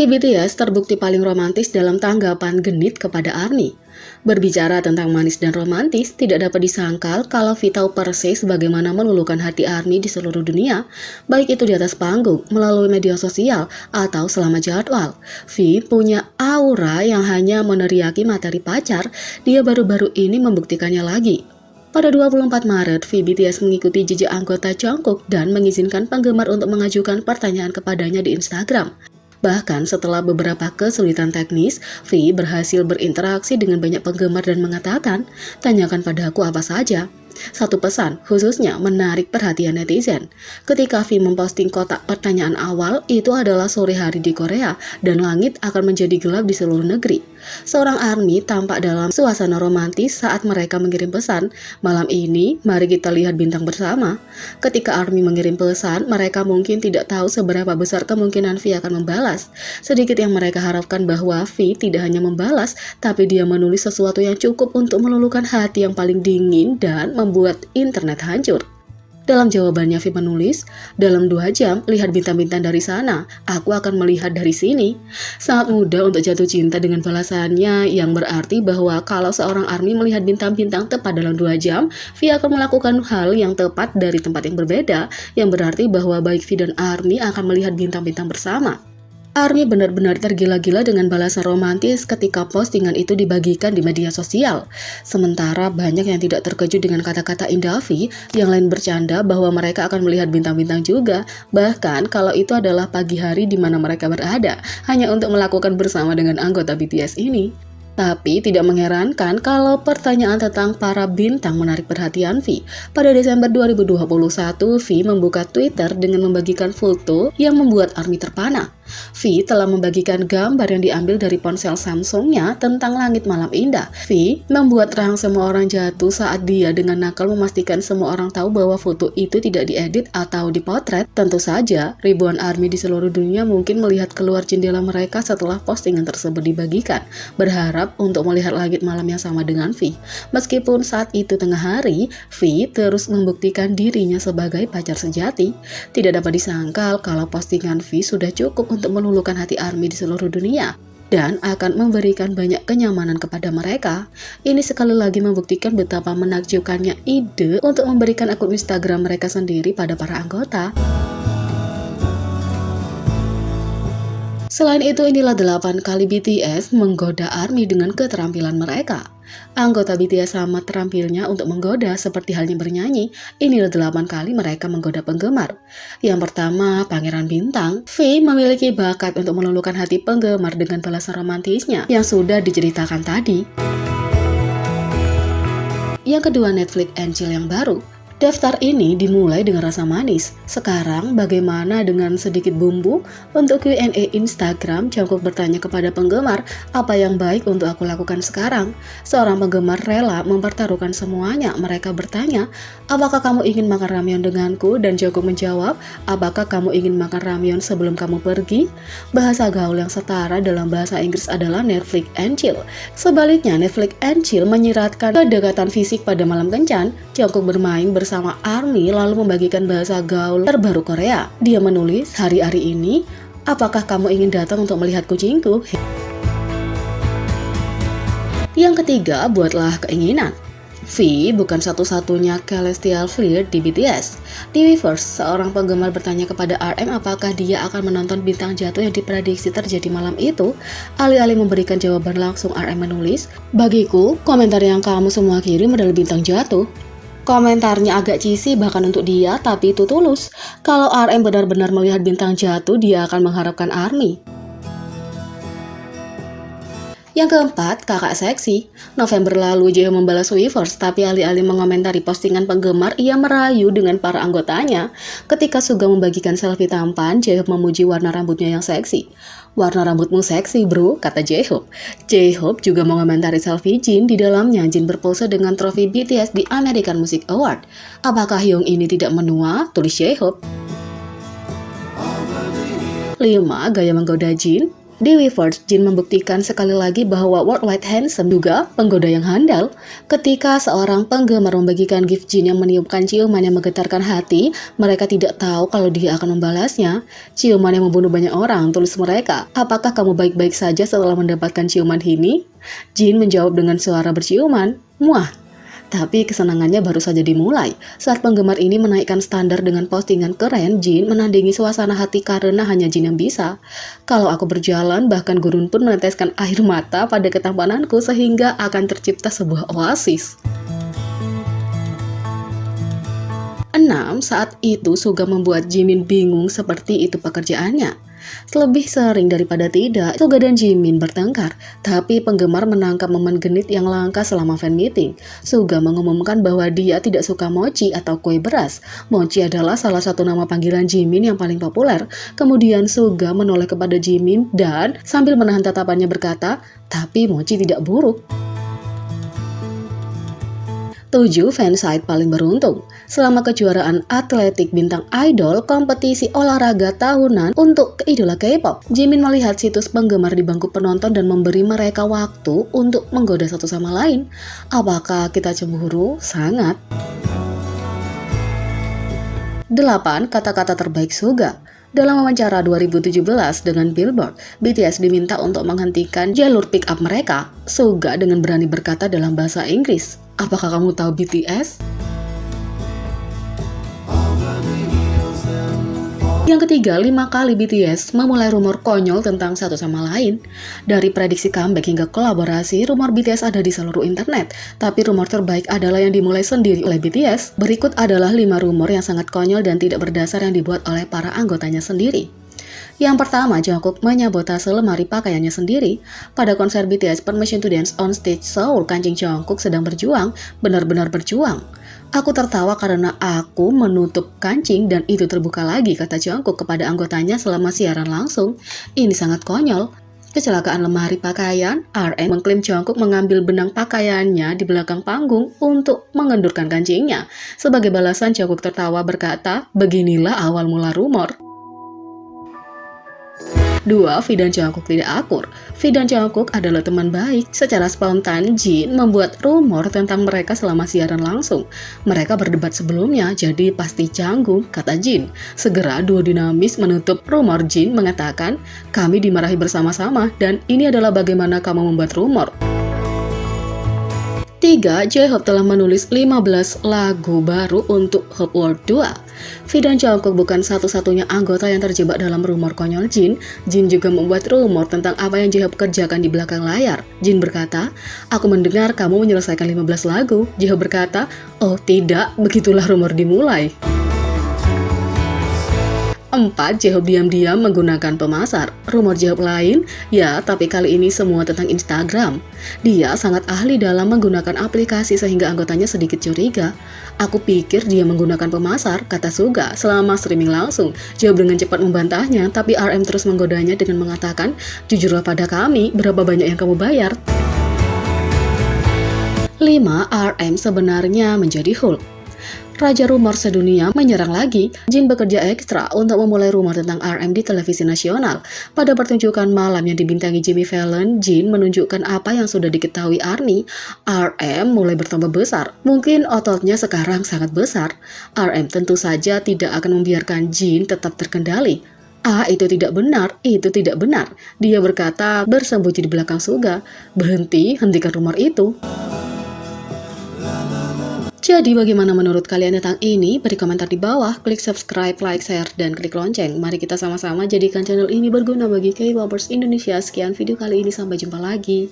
BTS terbukti paling romantis dalam tanggapan genit kepada ARMY. Berbicara tentang manis dan romantis, tidak dapat disangkal kalau V tahu persis bagaimana meluluhkan hati ARMY di seluruh dunia, baik itu di atas panggung, melalui media sosial, atau selama jadwal. V punya aura yang hanya meneriaki materi pacar, dia baru-baru ini membuktikannya lagi. Pada 24 Maret, V BTS mengikuti jejak anggota Jungkook dan mengizinkan penggemar untuk mengajukan pertanyaan kepadanya di Instagram. Bahkan setelah beberapa kesulitan teknis, V berhasil berinteraksi dengan banyak penggemar dan mengatakan, "Tanyakan padaku apa saja." Satu pesan khususnya menarik perhatian netizen. Ketika V memposting kotak pertanyaan awal, itu adalah sore hari di Korea dan langit akan menjadi gelap di seluruh negeri. Seorang ARMY tampak dalam suasana romantis saat mereka mengirim pesan, "Malam ini, mari kita lihat bintang bersama." Ketika ARMY mengirim pesan, mereka mungkin tidak tahu seberapa besar kemungkinan V akan membalas. Sedikit yang mereka harapkan bahwa V tidak hanya membalas, tapi dia menulis sesuatu yang cukup untuk meluluhkan hati yang paling dingin dan membuat internet hancur. Dalam jawabannya, V menulis, "Dalam 2 jam, lihat bintang-bintang dari sana, aku akan melihat dari sini." Sangat mudah untuk jatuh cinta dengan balasannya, yang berarti bahwa kalau seorang ARMY melihat bintang-bintang tepat dalam 2 jam, V akan melakukan hal yang tepat dari tempat yang berbeda, yang berarti bahwa baik V dan ARMY akan melihat bintang-bintang bersama. ARMY benar-benar tergila-gila dengan balasan romantis ketika postingan itu dibagikan di media sosial. Sementara banyak yang tidak terkejut dengan kata-kata indah V, yang lain bercanda bahwa mereka akan melihat bintang-bintang juga, bahkan kalau itu adalah pagi hari di mana mereka berada, hanya untuk melakukan bersama dengan anggota BTS ini. Tapi tidak mengherankan kalau pertanyaan tentang para bintang menarik perhatian V. Pada Desember 2021, V membuka Twitter dengan membagikan foto yang membuat ARMY terpana. V telah membagikan gambar yang diambil dari ponsel Samsungnya tentang langit malam indah. V membuat rahang semua orang jatuh saat dia dengan nakal memastikan semua orang tahu bahwa foto itu tidak diedit atau dipotret. Tentu saja, ribuan ARMY di seluruh dunia mungkin melihat keluar jendela mereka setelah postingan tersebut dibagikan, berharap untuk melihat langit malam yang sama dengan V. Meskipun saat itu tengah hari, V terus membuktikan dirinya sebagai pacar sejati. Tidak dapat disangkal kalau postingan V sudah cukup untuk meluluhkan hati ARMY di seluruh dunia dan akan memberikan banyak kenyamanan kepada mereka. Ini sekali lagi membuktikan betapa menakjubkannya ide untuk memberikan akun Instagram mereka sendiri pada para anggota. Selain itu, inilah 8 kali BTS menggoda ARMY dengan keterampilan mereka. Anggota BTS sama terampilnya untuk menggoda, seperti halnya bernyanyi. Inilah 8 kali mereka menggoda penggemar. Yang pertama, Pangeran Bintang. V memiliki bakat untuk meluluhkan hati penggemar dengan balasan romantisnya yang sudah diceritakan tadi. Yang kedua, Netflix Angel yang baru. Daftar ini dimulai dengan rasa manis. Sekarang bagaimana dengan sedikit bumbu? Untuk Q&A Instagram, Jungkook bertanya kepada penggemar, "Apa yang baik untuk aku lakukan sekarang?" Seorang penggemar rela mempertaruhkan semuanya. Mereka bertanya, "Apakah kamu ingin makan ramyeon denganku?" Dan Jungkook menjawab, "Apakah kamu ingin makan ramyeon sebelum kamu pergi?" Bahasa gaul yang setara dalam bahasa Inggris adalah Netflix and chill. Sebaliknya, Netflix and chill menyiratkan kedekatan fisik pada malam kencan. Jungkook bermain bersama ARMY lalu membagikan bahasa gaul terbaru Korea. Dia menulis, "Hari-hari ini, apakah kamu ingin datang untuk melihat kucingku?" Yang ketiga, buatlah keinginan. V bukan satu-satunya celestial flirt di BTS. Di Weverse, seorang penggemar bertanya kepada RM apakah dia akan menonton bintang jatuh yang diprediksi terjadi malam itu. Alih-alih memberikan jawaban langsung, RM menulis, "Bagiku, komentar yang kamu semua kirim adalah bintang jatuh." Komentarnya agak cheesy bahkan untuk dia, tapi itu tulus. Kalau RM benar-benar melihat bintang jatuh, dia akan mengharapkan ARMY. Yang keempat, kakak seksi. November lalu, Jaehoon membalas Weverse, tapi alih-alih mengomentari postingan penggemar, ia merayu dengan para anggotanya. Ketika Suga membagikan selfie tampan, Jaehoon memuji warna rambutnya yang seksi. "Warna rambutmu seksi, bro," kata Jaehoon. Jaehoon juga mengomentari selfie Jin. Di dalamnya, Jin berpose dengan trofi BTS di American Music Award. "Apakah Hyung ini tidak menua?" tulis Jaehoon. 5. Gaya menggoda Jin. Di Weverse, Jin membuktikan sekali lagi bahwa Worldwide Handsome juga penggoda yang handal. Ketika seorang penggemar membagikan gift Jin yang meniupkan ciuman yang menggetarkan hati, mereka tidak tahu kalau dia akan membalasnya. Ciuman yang membunuh banyak orang, tulis mereka. Apakah kamu baik-baik saja setelah mendapatkan ciuman ini? Jin menjawab dengan suara berciuman. Muah. Tapi kesenangannya baru saja dimulai. Saat penggemar ini menaikkan standar dengan postingan keren, Jin menandingi suasana hati karena hanya Jin yang bisa. Kalau aku berjalan, bahkan gurun pun meneteskan air mata pada ketampananku sehingga akan tercipta sebuah oasis. 6. Saat itu Suga membuat Jimin bingung seperti itu pekerjaannya. Lebih sering daripada tidak, Suga dan Jimin bertengkar, tapi penggemar menangkap momen genit yang langka selama fan meeting. Suga mengumumkan bahwa dia tidak suka mochi atau kue beras. Mochi adalah salah satu nama panggilan Jimin yang paling populer. Kemudian Suga menoleh kepada Jimin dan sambil menahan tatapannya berkata, tapi mochi tidak buruk. 7. Fansite paling beruntung. Selama kejuaraan atletik bintang idol kompetisi olahraga tahunan untuk idola K-pop, Jimin melihat situs penggemar di bangku penonton dan memberi mereka waktu untuk menggoda satu sama lain. Apakah kita cemburu? Sangat. 8. Kata-kata terbaik Suga. Dalam wawancara 2017 dengan Billboard, BTS diminta untuk menghentikan jalur pick up mereka. Suga dengan berani berkata dalam bahasa Inggris, apakah kamu tahu BTS? Yang ketiga, 5 kali BTS memulai rumor konyol tentang satu sama lain. Dari prediksi comeback hingga kolaborasi, rumor BTS ada di seluruh internet. Tapi rumor terbaik adalah yang dimulai sendiri oleh BTS. Berikut adalah 5 rumor yang sangat konyol dan tidak berdasar yang dibuat oleh para anggotanya sendiri. Yang pertama, Jungkook menyabotase lemari pakaiannya sendiri. Pada konser BTS Permission to Dance on Stage Seoul, kancing Jungkook sedang berjuang, benar-benar berjuang. Aku tertawa karena aku menutup kancing dan itu terbuka lagi, kata Jungkook kepada anggotanya selama siaran langsung. Ini sangat konyol. Kecelakaan lemari pakaian, RM mengklaim Jungkook mengambil benang pakaiannya di belakang panggung untuk mengendurkan kancingnya. Sebagai balasan, Jungkook tertawa berkata, beginilah awal mula rumor. 2. V dan Jungkook tidak akur. V dan Jungkook adalah teman baik. Secara spontan, Jin membuat rumor tentang mereka selama siaran langsung. Mereka berdebat sebelumnya, jadi pasti canggung, kata Jin. Segera duo dinamis menutup rumor. Jin mengatakan, kami dimarahi bersama-sama dan ini adalah bagaimana kamu membuat rumor. 3. J-Hope telah menulis 15 lagu baru untuk Hope World 2. V dan Jungkook bukan satu-satunya anggota yang terjebak dalam rumor konyol Jin. Jin juga membuat rumor tentang apa yang J-Hope kerjakan di belakang layar. Jin berkata, aku mendengar kamu menyelesaikan 15 lagu. J-Hope berkata, oh tidak, begitulah rumor dimulai. 4. J-Hope diam-diam menggunakan pemasar. Rumor J-Hope lain, ya tapi kali ini semua tentang Instagram. Dia sangat ahli dalam menggunakan aplikasi sehingga anggotanya sedikit curiga. Aku pikir dia menggunakan pemasar, kata Suga selama streaming langsung. J-Hope dengan cepat membantahnya, tapi RM terus menggodanya dengan mengatakan, jujurlah pada kami, berapa banyak yang kamu bayar? 5. RM sebenarnya menjadi Hulk. Raja rumor sedunia menyerang lagi. Jin bekerja ekstra untuk memulai rumor tentang RM di televisi nasional. Pada pertunjukan malam yang dibintangi Jimmy Fallon, Jin menunjukkan apa yang sudah diketahui ARMY. RM mulai bertambah besar. Mungkin ototnya sekarang sangat besar. RM tentu saja tidak akan membiarkan Jin tetap terkendali. Itu tidak benar, itu tidak benar. Dia berkata bersembunyi di belakang Suga. Berhenti, hentikan rumor itu. Jadi bagaimana menurut kalian tentang ini? Beri komentar di bawah, klik subscribe, like, share, dan klik lonceng. Mari kita sama-sama jadikan channel ini berguna bagi K-popers Indonesia. Sekian video kali ini, sampai jumpa lagi.